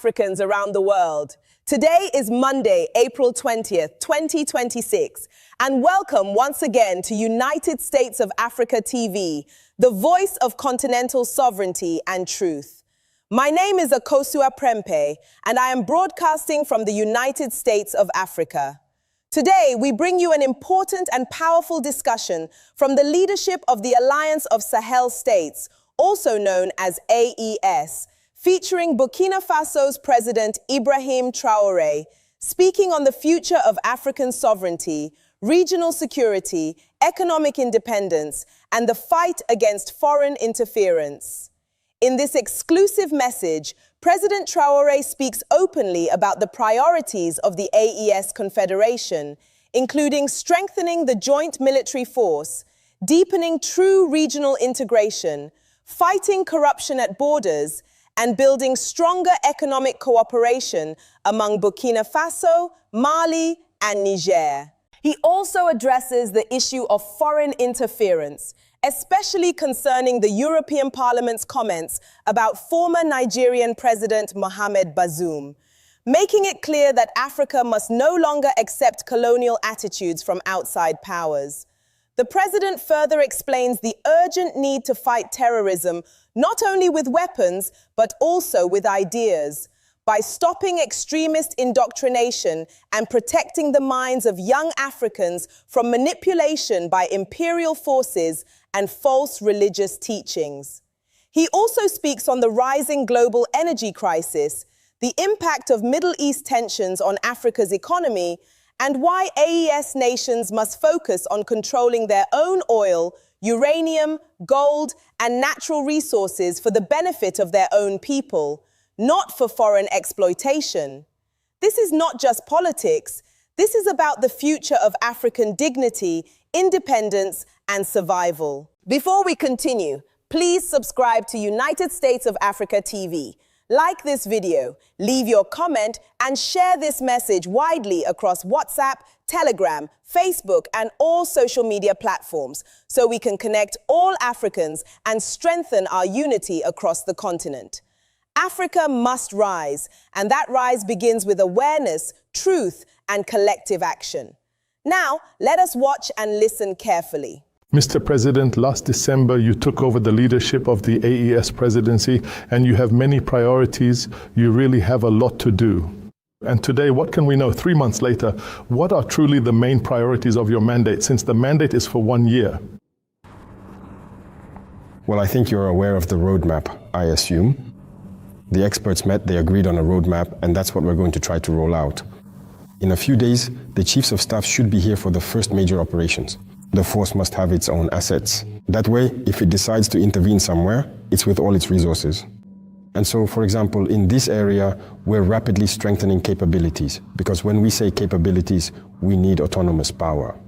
Africans around the world. Today is Monday, April 20th, 2026, and welcome once again to United States of Africa TV, the voice of continental sovereignty and truth. My name is Akosua Prempe, and I am broadcasting from the United States of Africa. Today, we bring you an important and powerful discussion from the leadership of the Alliance of Sahel States, also known as AES, featuring Burkina Faso's President IBRAHIM TRAORE, speaking on the future of African sovereignty, regional security, economic independence, and the fight against foreign interference. In this exclusive message, President Traoré speaks openly about the priorities of the AES Confederation, including strengthening the joint military force, deepening true regional integration, fighting corruption at borders, and building stronger economic cooperation among Burkina Faso, Mali, and Niger. He also addresses the issue of foreign interference, especially concerning the European Parliament's comments about former Nigerian President Mohamed Bazoum, making it clear that Africa must no longer accept colonial attitudes from outside powers. The president further explains the urgent need to fight terrorism not only with weapons, but also with ideas, by stopping extremist indoctrination and protecting the minds of young Africans from manipulation by imperial forces and false religious teachings. He also speaks on the rising global energy crisis, the impact of Middle East tensions on Africa's economy, and why AES nations must focus on controlling their own oil, uranium, gold, and natural resources for the benefit of their own people, not for foreign exploitation. This is not just politics. This is about the future of African dignity, independence, and survival. Before we continue, please subscribe to United States of Africa TV. Like this video, leave your comment, and share this message widely across WhatsApp, Telegram, Facebook, and all social media platforms so we can connect all Africans and strengthen our unity across the continent. Africa must rise, and that rise begins with awareness, truth, and collective action. Now, let us watch and listen carefully. Mr. President, last December you took over the leadership of the AES presidency, and you have many priorities. You really have a lot to do. And today, what can we know 3 months later? What are truly the main priorities of your mandate, since the mandate is for 1 year? Well, I think you're aware of the roadmap, I assume. The experts met, they agreed on a roadmap, and that's what we're going to try to roll out. In a few days, the chiefs of staff should be here for the first major operations. The force must have its own assets. That way, if it decides to intervene somewhere, it's with all its resources. And so, for example, in this area, we're rapidly strengthening capabilities, because when we say capabilities, we need autonomous power.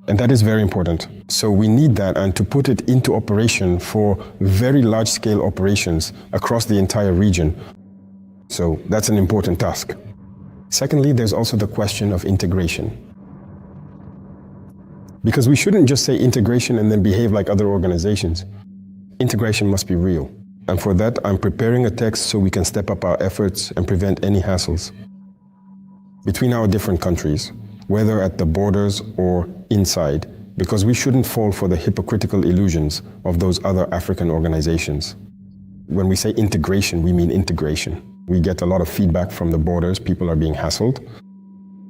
And that is very important. So we need that, and to put it into operation for very large-scale operations across the entire region. So that's an important task. Secondly, there's also the question of integration. Because we shouldn't just say integration and then behave like other organizations. Integration must be real. And for that, I'm preparing a text so we can step up our efforts and prevent any hassles between our different countries, whether at the borders or inside, because we shouldn't fall for the hypocritical illusions of those other African organizations. When we say integration, we mean integration. We get a lot of feedback from the borders. People are being hassled.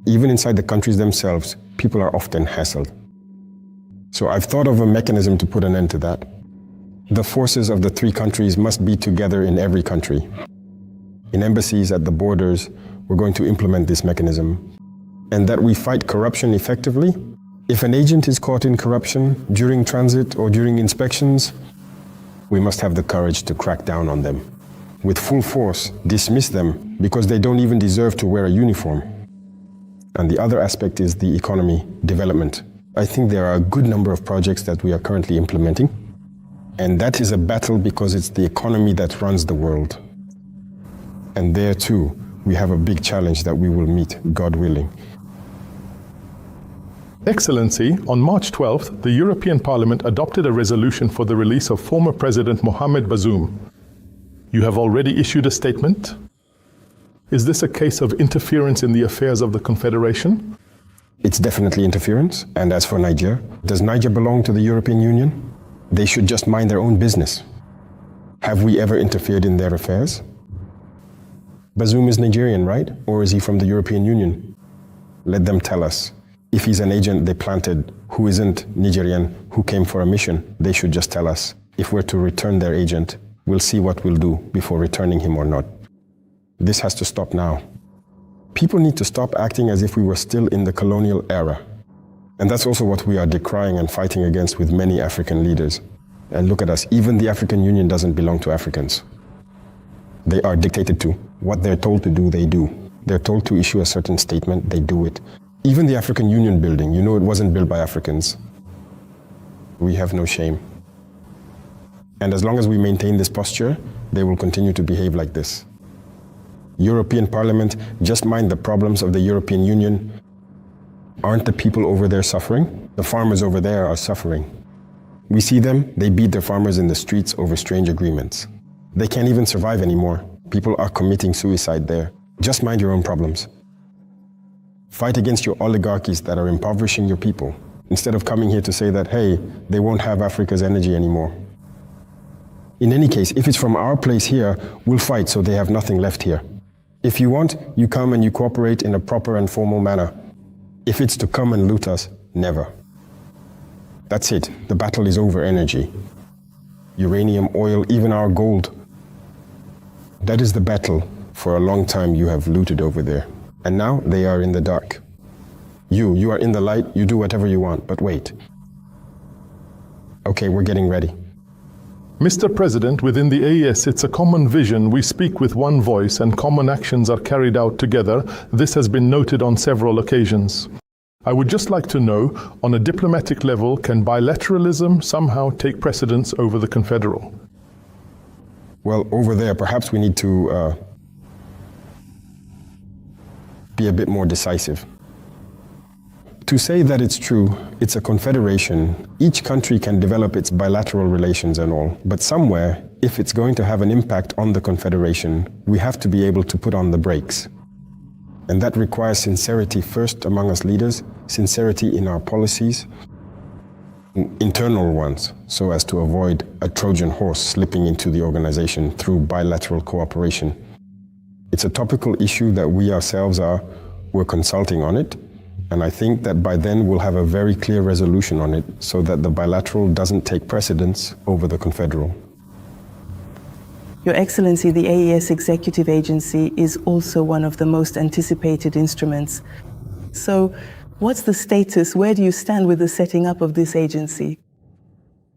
Even inside the countries themselves, people are often hassled. So I've thought of a mechanism to put an end to that. The forces of the 3 countries must be together in every country. In embassies at the borders, we're going to implement this mechanism. And that we fight corruption effectively. If an agent is caught in corruption during transit or during inspections, we must have the courage to crack down on them. With full force, dismiss them because they don't even deserve to wear a uniform. And the other aspect is the economy, development. I think there are a good number of projects that we are currently implementing. And that is a battle because it's the economy that runs the world. And there too, we have a big challenge that we will meet, God willing. Excellency, on March 12th, the European Parliament adopted a resolution for the release of former President Mohamed Bazoum. You have already issued a statement. Is this a case of interference in the affairs of the Confederation? It's definitely interference. And as for Niger, does Niger belong to the European Union? They should just mind their own business. Have we ever interfered in their affairs? Bazoum is Nigerian, right? Or is he from the European Union? Let them tell us. If he's an agent they planted who isn't Nigerian, who came for a mission, they should just tell us. If we're to return their agent, we'll see what we'll do before returning him or not. This has to stop now. People need to stop acting as if we were still in the colonial era. And that's also what we are decrying and fighting against with many African leaders. And look at us, even the African Union doesn't belong to Africans. They are dictated to. What they're told to do, they do. They're told to issue a certain statement, they do it. Even the African Union building, you know it wasn't built by Africans. We have no shame. And as long as we maintain this posture, they will continue to behave like this. European Parliament, just mind the problems of the European Union. Aren't the people over there suffering? The farmers over there are suffering. We see them, they beat their farmers in the streets over strange agreements. They can't even survive anymore. People are committing suicide there. Just mind your own problems. Fight against your oligarchies that are impoverishing your people, instead of coming here to say that, hey, they won't have Africa's energy anymore. In any case, if it's from our place here, we'll fight so they have nothing left here. If you want, you come and you cooperate in a proper and formal manner. If it's to come and loot us, never. That's it. The battle is over energy. Uranium, oil, even our gold. That is the battle. For a long time you have looted over there. And now they are in the dark. You are in the light, you do whatever you want, but wait. Okay, we're getting ready. Mr. President, within the AES, it's a common vision. We speak with one voice and common actions are carried out together. This has been noted on several occasions. I would just like to know, on a diplomatic level, can bilateralism somehow take precedence over the confederal? Well, over there, perhaps we need to be a bit more decisive. To say that it's true, it's a confederation. Each country can develop its bilateral relations and all, but somewhere, if it's going to have an impact on the confederation, we have to be able to put on the brakes. And that requires sincerity first among us leaders, sincerity in our policies, internal ones, so as to avoid a Trojan horse slipping into the organization through bilateral cooperation. It's a topical issue that we ourselves we're consulting on it. And I think that by then we'll have a very clear resolution on it so that the bilateral doesn't take precedence over the confederal. Your Excellency, the AES Executive Agency is also one of the most anticipated instruments. So what's the status? Where do you stand with the setting up of this agency?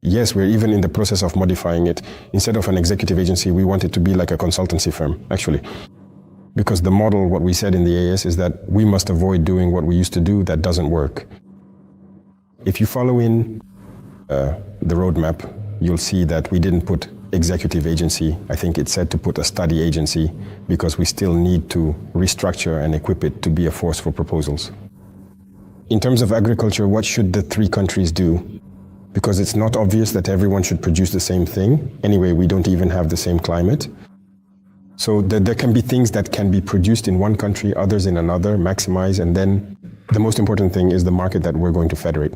Yes, we're even in the process of modifying it. Instead of an executive agency, we want it to be like a consultancy firm, actually. Because the model, what we said in the AES, is that we must avoid doing what we used to do that doesn't work. If you follow in the roadmap, you'll see that we didn't put executive agency. I think it said to put a study agency because we still need to restructure and equip it to be a force for proposals. In terms of agriculture, what should the three countries do? Because it's not obvious that everyone should produce the same thing. Anyway, we don't even have the same climate. So there can be things that can be produced in one country, others in another, maximize, and then the most important thing is the market that we're going to federate.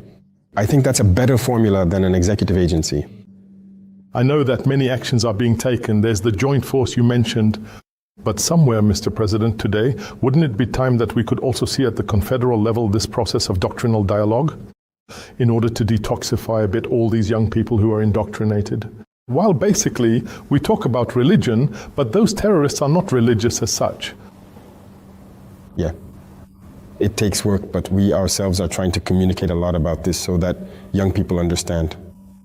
I think that's a better formula than an executive agency. I know that many actions are being taken. There's the joint force you mentioned. But somewhere, Mr. President, today, wouldn't it be time that we could also see at the confederal level this process of doctrinal dialogue in order to detoxify a bit all these young people who are indoctrinated? While basically we talk about religion, but those terrorists are not religious as such. Yeah, it takes work, but we ourselves are trying to communicate a lot about this so that young people understand.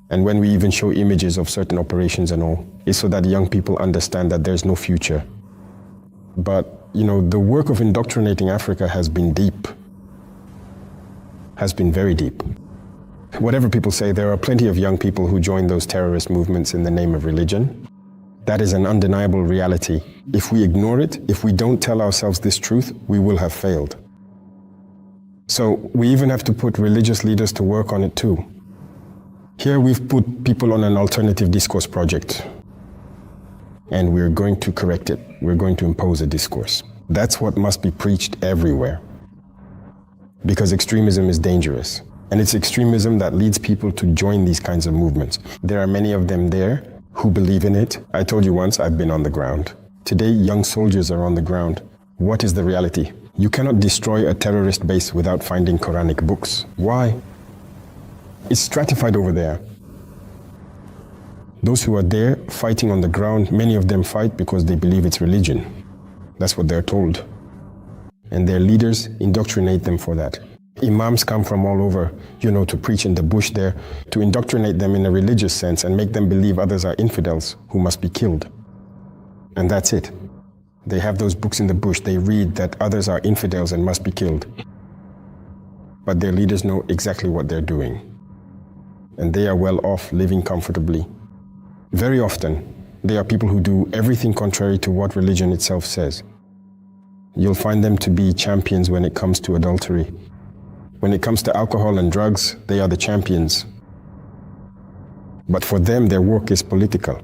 And when we even show images of certain operations and all, it's so that young people understand that there's no future. But, you know, the work of indoctrinating Africa has been deep, has been very deep. Whatever people say, there are plenty of young people who join those terrorist movements in the name of religion. That is an undeniable reality. If we ignore it, if we don't tell ourselves this truth, we will have failed. So we even have to put religious leaders to work on it too. Here we've put people on an alternative discourse project, and we're going to correct it. We're going to impose a discourse. That's what must be preached everywhere. Because extremism is dangerous. And it's extremism that leads people to join these kinds of movements. There are many of them there who believe in it. I told you once, I've been on the ground. Today, young soldiers are on the ground. What is the reality? You cannot destroy a terrorist base without finding Quranic books. Why? It's stratified over there. Those who are there fighting on the ground, many of them fight because they believe it's religion. That's what they're told. And their leaders indoctrinate them for that. Imams come from all over, to preach in the bush there, to indoctrinate them in a religious sense and make them believe others are infidels who must be killed. And that's it. They have those books in the bush. They read that others are infidels and must be killed. But their leaders know exactly what they're doing. And they are well off, living comfortably. Very often, they are people who do everything contrary to what religion itself says. You'll find them to be champions when it comes to adultery. When it comes to alcohol and drugs, they are the champions. But for them, their work is political.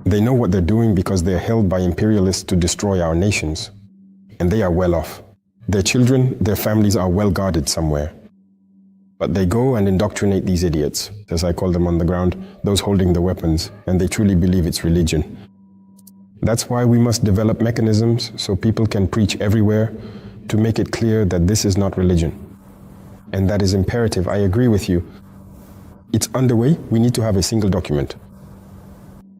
They know what they're doing because they're held by imperialists to destroy our nations. And they are well off. Their children, their families are well guarded somewhere. But they go and indoctrinate these idiots, as I call them on the ground, those holding the weapons, and they truly believe it's religion. That's why we must develop mechanisms so people can preach everywhere to make it clear that this is not religion. And that is imperative. I agree with you. It's underway. We need to have a single document.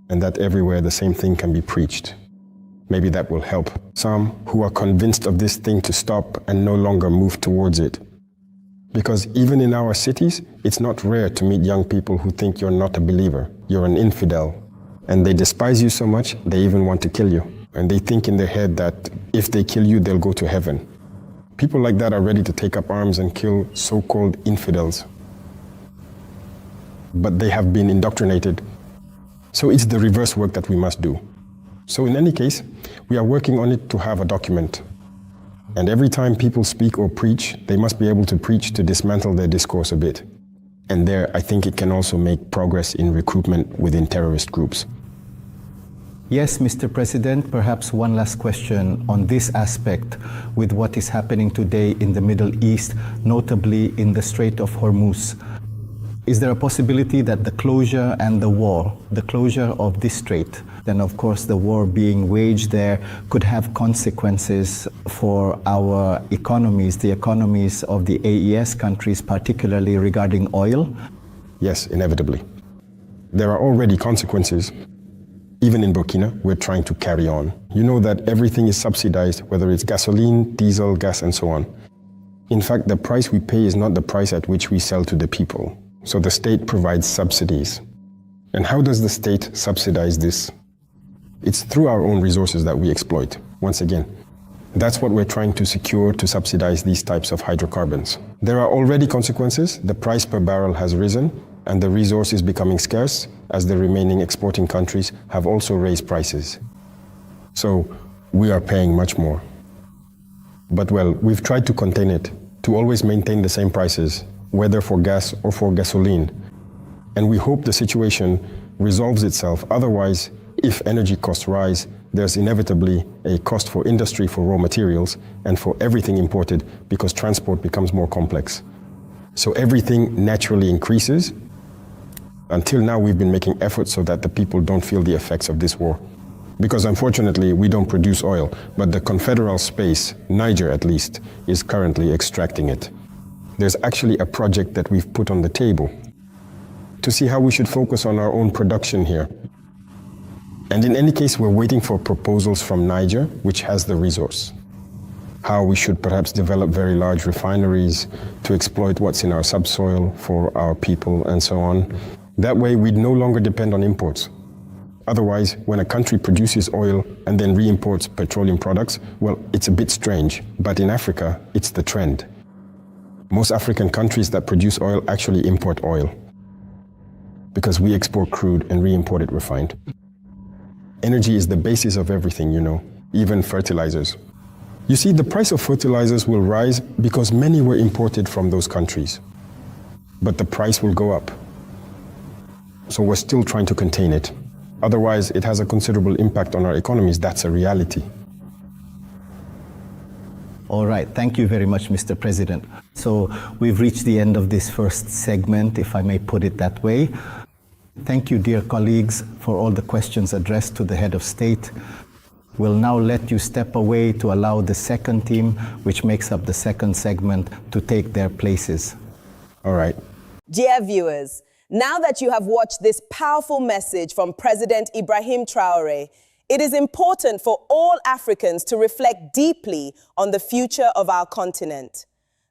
And that everywhere the same thing can be preached. Maybe that will help some who are convinced of this thing to stop and no longer move towards it. Because even in our cities, it's not rare to meet young people who think you're not a believer, you're an infidel. And they despise you so much, they even want to kill you. And they think in their head that if they kill you, they'll go to heaven. People like that are ready to take up arms and kill so-called infidels. But they have been indoctrinated. So it's the reverse work that we must do. So in any case, we are working on it to have a document. And every time people speak or preach, they must be able to preach to dismantle their discourse a bit. And there, I think it can also make progress in recruitment within terrorist groups. Yes, Mr. President, perhaps one last question on this aspect with what is happening today in the Middle East, notably in the Strait of Hormuz. Is there a possibility that the closure and the closure of this strait, then of course the war being waged there, could have consequences for our economies, the economies of the AES countries, particularly regarding oil? Yes, inevitably. There are already consequences. Even in Burkina, we're trying to carry on. You know that everything is subsidized, whether it's gasoline, diesel, gas, and so on. In fact, the price we pay is not the price at which we sell to the people. So the state provides subsidies. And how does the state subsidize this? It's through our own resources that we exploit, once again. That's what we're trying to secure to subsidize these types of hydrocarbons. There are already consequences. The price per barrel has risen, and the resource is becoming scarce, as the remaining exporting countries have also raised prices. So we are paying much more. But well, we've tried to contain it, to always maintain the same prices, whether for gas or for gasoline. And we hope the situation resolves itself. Otherwise, if energy costs rise, there's inevitably a cost for industry for raw materials and for everything imported because transport becomes more complex. So everything naturally increases. Until now, we've been making efforts so that the people don't feel the effects of this war. Because unfortunately, we don't produce oil, but the confederal space, Niger at least, is currently extracting it. There's actually a project that we've put on the table to see how we should focus on our own production here. And in any case, we're waiting for proposals from Niger, which has the resource. How we should perhaps develop very large refineries to exploit what's in our subsoil for our people and so on. That way, we'd no longer depend on imports. Otherwise, when a country produces oil and then re-imports petroleum products, well, it's a bit strange. But in Africa, it's the trend. Most African countries that produce oil actually import oil because we export crude and re-import it refined. Energy is the basis of everything, you know, even fertilizers. You see, the price of fertilizers will rise because many were imported from those countries. But the price will go up. So we're still trying to contain it. Otherwise, it has a considerable impact on our economies. That's a reality. All right, thank you very much, Mr. President. So we've reached the end of this first segment, if I may put it that way. Thank you, dear colleagues, for all the questions addressed to the head of state. We'll now let you step away to allow the second team, which makes up the second segment, to take their places. All right. Dear viewers, now that you have watched this powerful message from President Ibrahim Traore, it is important for all Africans to reflect deeply on the future of our continent.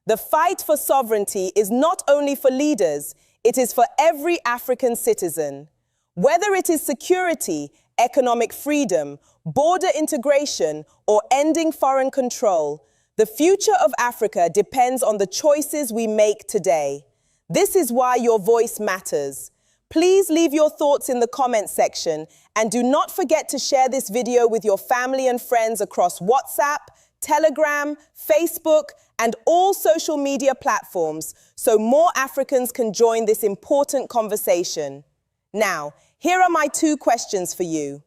The fight for sovereignty is not only for leaders, it is for every African citizen. Whether it is security, economic freedom, border integration, or ending foreign control, the future of Africa depends on the choices we make today. This is why your voice matters. Please leave your thoughts in the comment section and do not forget to share this video with your family and friends across WhatsApp, Telegram, Facebook, and all social media platforms so more Africans can join this important conversation. Now, here are my 2 questions for you.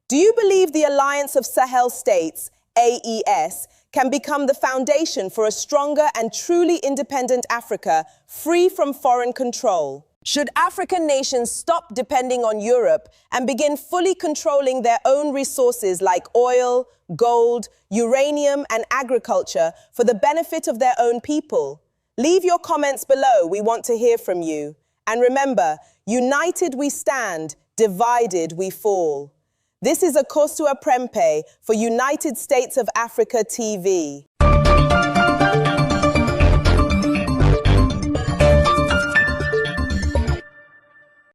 Do you believe the Alliance of Sahel States, AES, can become the foundation for a stronger and truly independent Africa, free from foreign control? Should African nations stop depending on Europe and begin fully controlling their own resources like oil, gold, uranium, and agriculture for the benefit of their own people? Leave your comments below. We want to hear from you. And remember, united we stand, divided we fall. This is Akosua Prempe for United States of Africa TV.